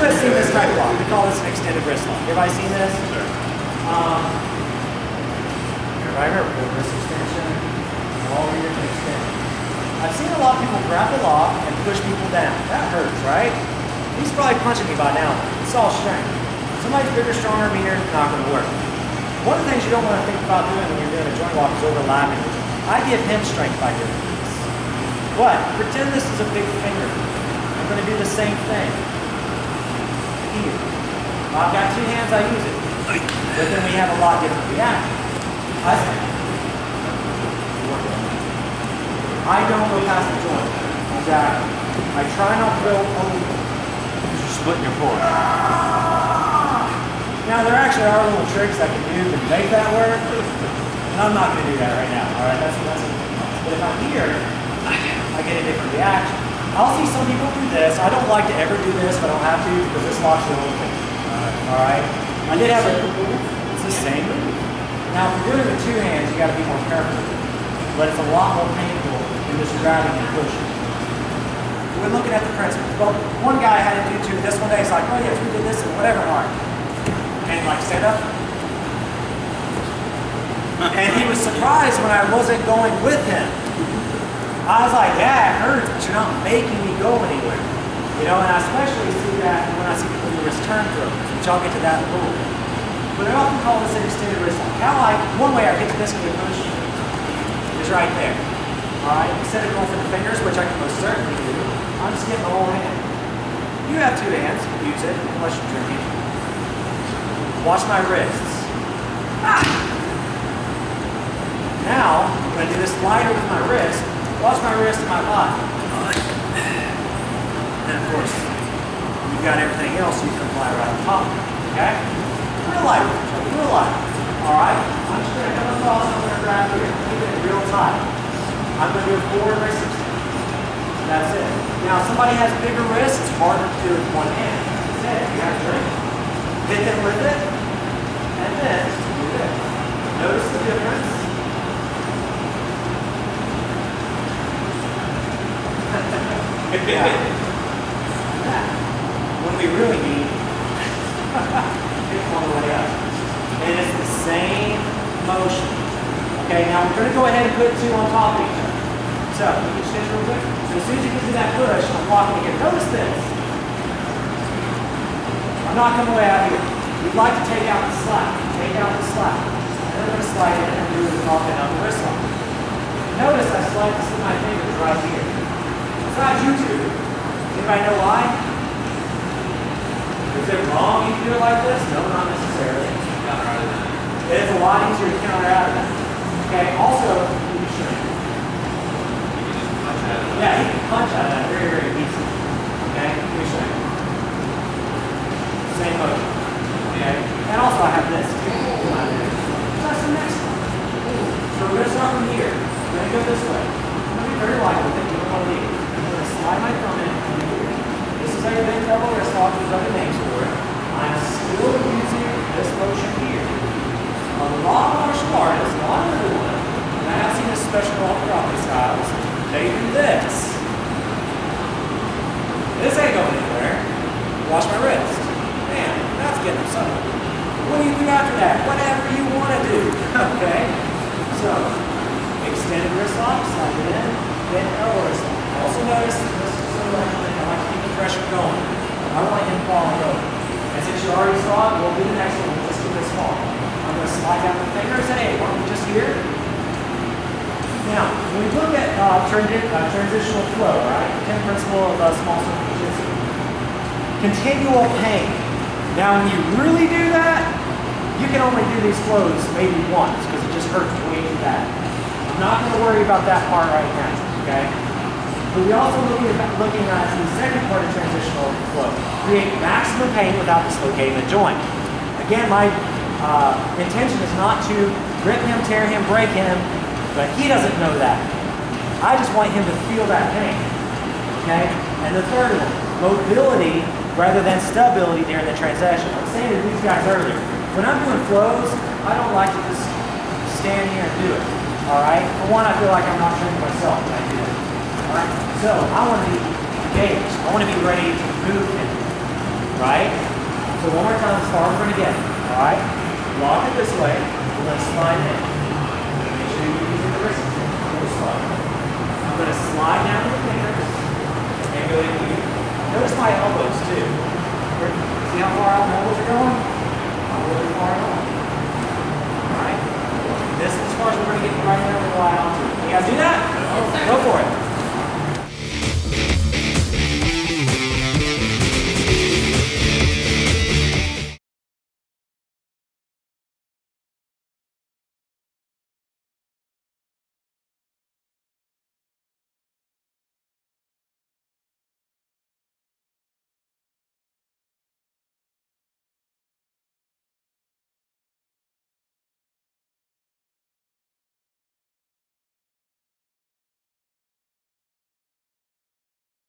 guys seen this type of lock? We call this an extended wrist lock. Everybody seen this? Sure. Right here, wrist extension. All over here to extend. I've seen a lot of people grab the lock and push people down. That hurts, right? He's probably punching me by now. It's all strength. Somebody's bigger, stronger, meaner, not going to work. One of the things you don't want to think about doing when you're doing a joint lock is overlapping. I give him strength by doing this. But pretend this is a big finger. I'm going to do the same thing. Here. I've got two hands, I use it. But then we have a lot different reactions. I don't go past the joint. Exactly. I try not to go over. You're splitting your core. Now there actually are little tricks I can do to make that work. And I'm not going to do that right now. Alright, that's but if I'm here, I get a different reaction. I'll see some people do this. I don't like to ever do this, but I don't have to because this locks the whole thing. Alright. I did have it's the same move. Now if you're doing it with two hands, you gotta be more careful. But it's a lot more painful than just grabbing and pushing. We're looking at the principle. Well, one guy had to do two. This one day he's like, oh yes, we did this and whatever. All right. And like stand up. And he was surprised when I wasn't going with him. I was like, yeah, it hurts, but you're not making me go anywhere. You know, and I especially see that when I see people do wrist turn throws, which I'll get to that in a little bit. But I often call this an extended wrist lock. One way I get to this good push is right there. Alright, instead of going for the fingers, which I can most certainly do, I'm just getting the whole hand. You have two hands, use it, unless you're drinking. Watch my wrists. Ah! Now, I'm going to do this lighter with my wrist. Watch my wrist and my body. And of course, you've got everything else you can apply right on top. Okay? Real light, real light. Alright? I'm just going to come across, I'm going to grab here. Keep it real tight. I'm going to do a forward wrist extension. That's it. Now, if somebody has bigger wrists, it's harder to do with one hand. Instead, you have to drink. Hit them with it, and then do this. Notice the difference. Yeah. When we really need, it's all the way up. And it's the same motion. Okay, now we're going to go ahead and put two on top of each other. So, you can stand real quick. So as soon as you get to that push, I'm walking again. Notice this. I'm not coming way out here. We'd like to take out the slack. Take out the slack. And then I'm going to slide in and do the top end on the wrist lock. Notice I slide this with my fingers right here. It's not YouTube. Anybody know why? Is it wrong you can do it like this? No, not necessarily. It's a lot easier to counter out of that. Okay, also, you can shrink. Yeah, you can punch out of that very, very easily. Okay, you can shrink. Same motion. Okay, and also I have this. That's the next one. So we're going to start from here. We're going to go this way. I'm going to be very light with it. You don't want to leave. I'm going to slide my thumb in. This is a big double wrist lock. There's other names for it. I'm still using this motion here. A lot of martial artists, not everyone, and I have seen this special karate styles, they do this. This ain't going anywhere. Watch my wrist. Man, that's getting them something. What do you do after that? Whatever you want to do. Okay? So, extended wrist lock, slide it in, then elbow wrist lock. Also notice this is sort of like I like to keep the pressure going. I want him falling over. And since you already saw it, we'll do the next one. Let's do this fall. I'm going to slide down the fingers. Hey, aren't we just here? Now, when we look at transitional flow, right? The 10th principle of small circle jiu-jitsu. Continual pain. Now, when you really do that, you can only do these flows maybe once because it just hurts way too bad. I'm not going to worry about that part right now, okay? But we also looking at the second part of transitional flow. Create maximum pain without dislocating the joint. Again, my intention is not to rip him, tear him, break him, but he doesn't know that. I just want him to feel that pain. Okay? And the third one, mobility rather than stability during the transition. I was saying to these guys earlier, when I'm doing flows, I don't like to just stand here and do it. Alright? For one, I feel like I'm not training myself when I do it. Alright? So I want to be engaged. I want to be ready to move him. right? So one more time as far as we're going to get. All right? Lock it this way. We're going to slide in.